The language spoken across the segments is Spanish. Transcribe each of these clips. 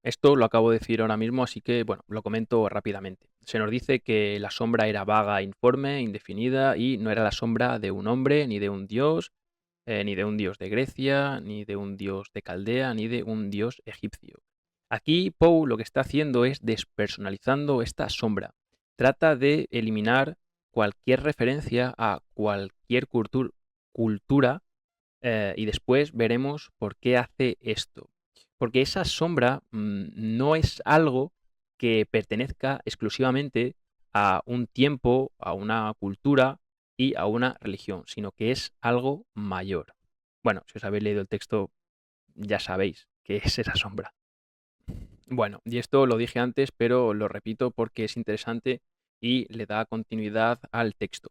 Esto lo acabo de decir ahora mismo, así que, bueno, lo comento rápidamente. Se nos dice que la sombra era vaga, informe, indefinida y no era la sombra de un hombre, ni de un dios, ni de un dios de Grecia, ni de un dios de Caldea, ni de un dios egipcio. Aquí Poe lo que está haciendo es despersonalizando esta sombra. Trata de eliminar cualquier referencia a cualquier cultura y después veremos por qué hace esto. Porque esa sombra no es algo que pertenezca exclusivamente a un tiempo, a una cultura y a una religión, sino que es algo mayor. Bueno, si os habéis leído el texto, ya sabéis qué es esa sombra. Bueno, y esto lo dije antes, pero lo repito porque es interesante y le da continuidad al texto.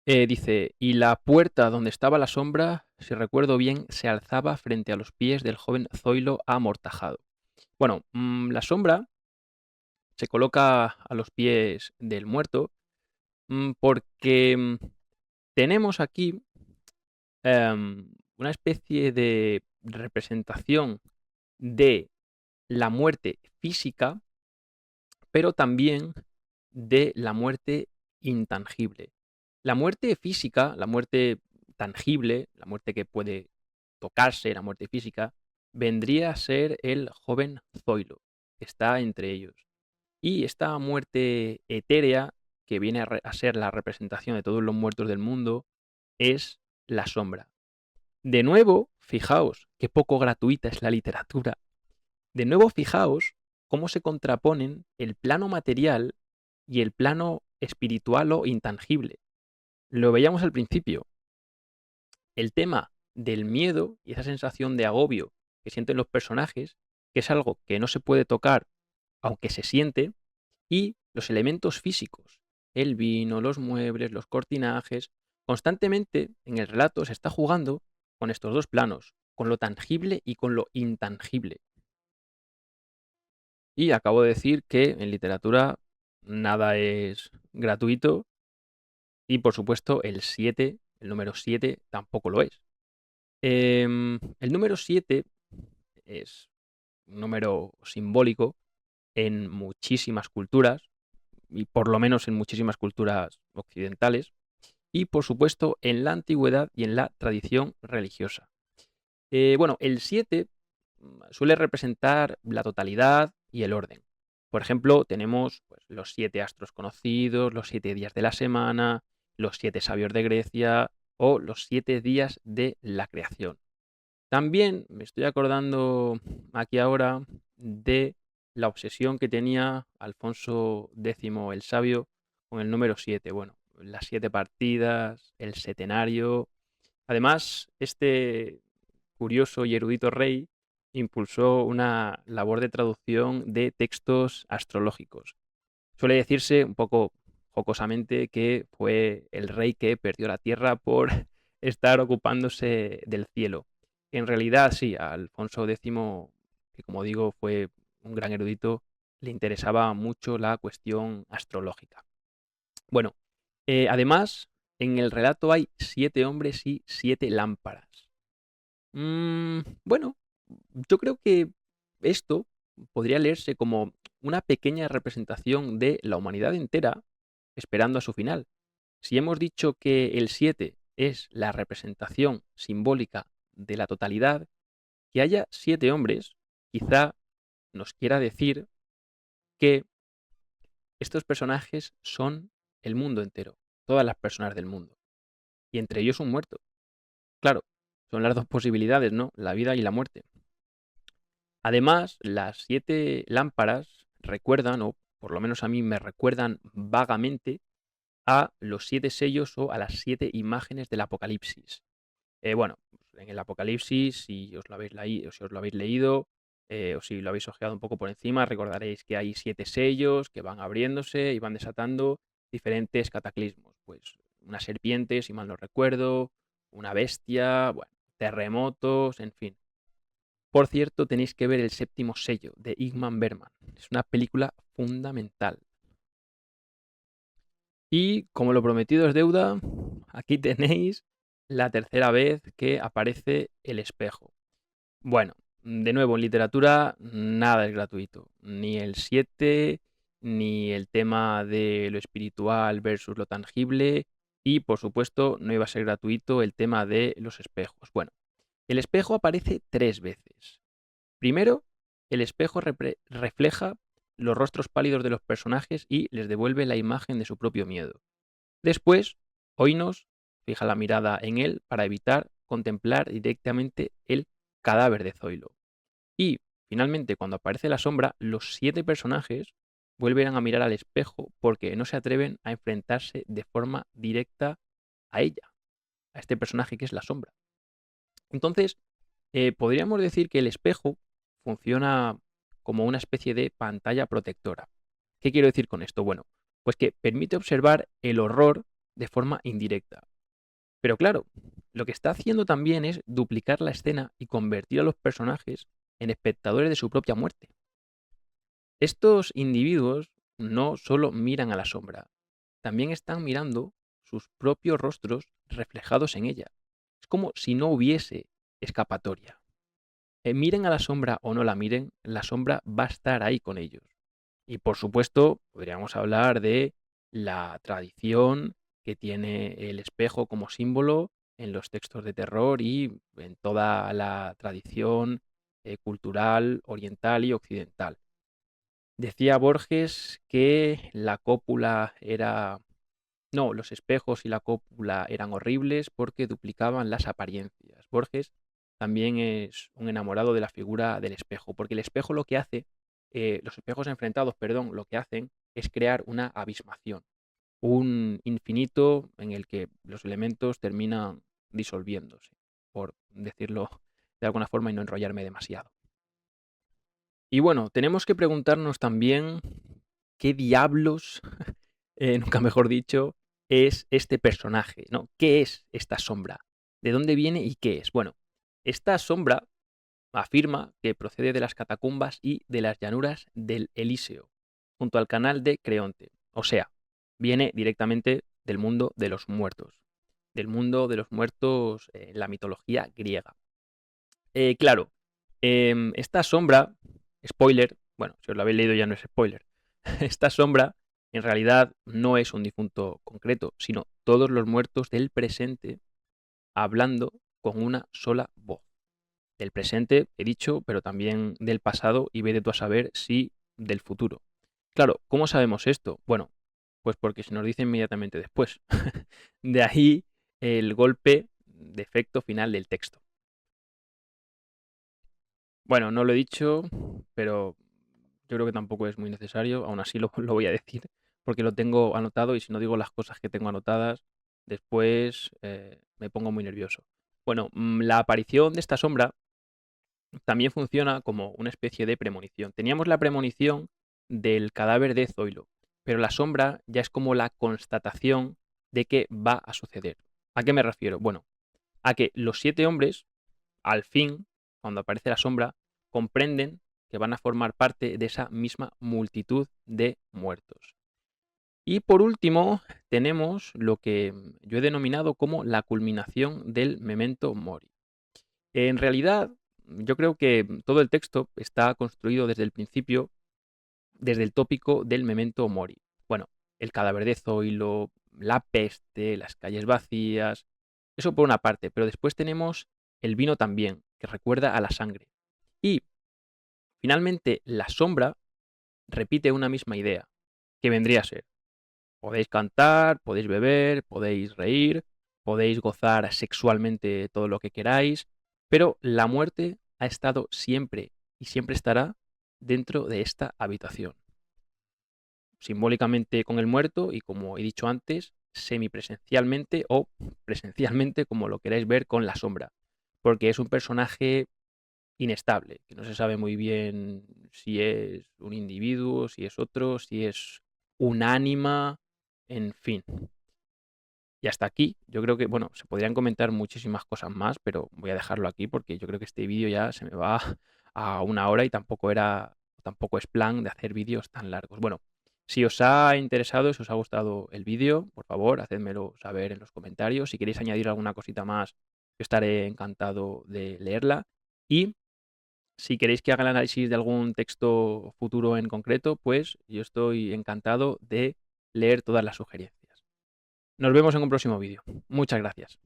Dice, y la puerta donde estaba la sombra, si recuerdo bien, se alzaba frente a los pies del joven Zoilo amortajado. Bueno, la sombra se coloca a los pies del muerto porque tenemos aquí una especie de representación de la muerte física, pero también de la muerte intangible. La muerte física, la muerte tangible, la muerte que puede tocarse, la muerte física, vendría a ser el joven Zoilo, que está entre ellos. Y esta muerte etérea, que viene a ser la representación de todos los muertos del mundo, es la sombra. De nuevo, fijaos qué poco gratuita es la literatura. De nuevo, fijaos cómo se contraponen el plano material y el plano espiritual o intangible. Lo veíamos al principio. El tema del miedo y esa sensación de agobio que sienten los personajes, que es algo que no se puede tocar, aunque se siente, y los elementos físicos, el vino, los muebles, los cortinajes. Constantemente en el relato se está jugando con estos dos planos, con lo tangible y con lo intangible. Y acabo de decir que en literatura nada es gratuito y por supuesto el 7, el número 7 tampoco lo es. El número 7 es un número simbólico en muchísimas culturas y por lo menos en muchísimas culturas occidentales y por supuesto en la antigüedad y en la tradición religiosa. Bueno, el 7 suele representar la totalidad y el orden. Por ejemplo, tenemos pues, los 7 astros conocidos, los 7 días de la semana, los 7 sabios de Grecia o los 7 días de la creación. También me estoy acordando aquí ahora de la obsesión que tenía Alfonso X el Sabio con el número 7. Bueno, las 7 partidas, el setenario. Además, este curioso y erudito rey impulsó una labor de traducción de textos astrológicos. Suele decirse un poco jocosamente que fue el rey que perdió la tierra por estar ocupándose del cielo. En realidad, sí, a Alfonso X, que como digo fue un gran erudito, le interesaba mucho la cuestión astrológica. Bueno, además, en el relato hay 7 hombres y 7 lámparas. Bueno, yo creo que esto podría leerse como una pequeña representación de la humanidad entera esperando a su final. Si hemos dicho que el 7 es la representación simbólica de la totalidad, que haya 7 hombres quizá nos quiera decir que estos personajes son el mundo entero, todas las personas del mundo, y entre ellos un muerto. Claro, son las dos posibilidades, ¿no? La vida y la muerte. Además, las 7 lámparas recuerdan, o por lo menos a mí me recuerdan vagamente, a los 7 sellos o a las 7 imágenes del Apocalipsis. Bueno, en el Apocalipsis, si os lo habéis, si os lo habéis leído o si lo habéis ojeado un poco por encima, recordaréis que hay 7 sellos que van abriéndose y van desatando diferentes cataclismos. Pues una serpiente, si mal no recuerdo, una bestia, bueno, terremotos, en fin. Por cierto, tenéis que ver El séptimo sello de Ingmar Bergman. Es una película fundamental. Y como lo prometido es deuda, aquí tenéis la tercera vez que aparece el espejo. Bueno, De nuevo, en literatura nada es gratuito, ni el 7, ni el tema de lo espiritual versus lo tangible y, por supuesto, no iba a ser gratuito el tema de los espejos. Bueno, el espejo aparece 3 veces. Primero, el espejo refleja los rostros pálidos de los personajes y les devuelve la imagen de su propio miedo. Después, Oinos fija la mirada en él para evitar contemplar directamente el cadáver de Zoilo. Y, finalmente, cuando aparece la sombra, los 7 personajes vuelven a mirar al espejo porque no se atreven a enfrentarse de forma directa a ella, a este personaje que es la sombra. Entonces, podríamos decir que el espejo funciona como una especie de pantalla protectora. ¿Qué quiero decir con esto? Bueno, pues que permite observar el horror de forma indirecta. Pero claro, lo que está haciendo también es duplicar la escena y convertir a los personajes en espectadores de su propia muerte. Estos individuos no solo miran a la sombra, también están mirando sus propios rostros reflejados en ella. Es como si no hubiese escapatoria. Miren a la sombra o no la miren, la sombra va a estar ahí con ellos. Y por supuesto, podríamos hablar de la tradición que tiene el espejo como símbolo en los textos de terror y en toda la tradición cultural oriental y occidental. Decía Borges que la cópula era... No, los espejos y la cópula eran horribles porque duplicaban las apariencias. Borges también es un enamorado de la figura del espejo, porque el espejo lo que hace, los espejos enfrentados, perdón, lo que hacen es crear una abismación, un infinito en el que los elementos terminan disolviéndose, por decirlo de alguna forma y no enrollarme demasiado. Y bueno, tenemos que preguntarnos también qué diablos, nunca mejor dicho, es este personaje, ¿no? ¿Qué es esta sombra? ¿De dónde viene y qué es? Bueno, esta sombra afirma que procede de las catacumbas y de las llanuras del Elíseo, junto al canal de Creonte. O sea, viene directamente del mundo de los muertos, del mundo de los muertos en la mitología griega. Claro, esta sombra, spoiler, bueno, si os lo habéis leído ya no es spoiler, esta sombra en realidad no es un difunto concreto, sino todos los muertos del presente hablando con una sola voz. Del presente, he dicho, pero también del pasado y vete tú a saber si del futuro. Claro, ¿cómo sabemos esto? Bueno, pues porque se nos dice inmediatamente después. De ahí el golpe de efecto final del texto. Bueno, no lo he dicho, pero yo creo que tampoco es muy necesario, aún así lo voy a decir, porque lo tengo anotado y si no digo las cosas que tengo anotadas, después me pongo muy nervioso. Bueno, la aparición de esta sombra también funciona como una especie de premonición. Teníamos la premonición del cadáver de Zoilo, pero la sombra ya es como la constatación de que va a suceder. ¿A qué me refiero? Bueno, a que los 7 hombres, al fin, cuando aparece la sombra, comprenden que van a formar parte de esa misma multitud de muertos. Y por último, tenemos lo que yo he denominado como la culminación del memento mori. En realidad, yo creo que todo el texto está construido desde el principio, desde el tópico del memento mori. Bueno, el cadáver de Zoilo, la peste, las calles vacías, eso por una parte, pero después tenemos el vino también, que recuerda a la sangre. Y finalmente la sombra repite una misma idea, que vendría a ser, podéis cantar, podéis beber, podéis reír, podéis gozar sexualmente todo lo que queráis, pero la muerte ha estado siempre y siempre estará dentro de esta habitación. Simbólicamente con el muerto y, como he dicho antes, semipresencialmente o presencialmente, como lo queráis ver, con la sombra. Porque es un personaje inestable, que no se sabe muy bien si es un individuo, si es otro, si es un ánima, en fin. Y hasta aquí, yo creo que, bueno, se podrían comentar muchísimas cosas más, pero voy a dejarlo aquí porque yo creo que este vídeo ya se me va a 1 hora y tampoco es plan de hacer vídeos tan largos. Bueno, si os ha interesado, si os ha gustado el vídeo, por favor, hacedmelo saber en los comentarios. Si queréis añadir alguna cosita más, yo estaré encantado de leerla. Y Si queréis que haga el análisis de algún texto futuro en concreto, pues yo estoy encantado de leer todas las sugerencias. Nos vemos en un próximo vídeo. Muchas gracias.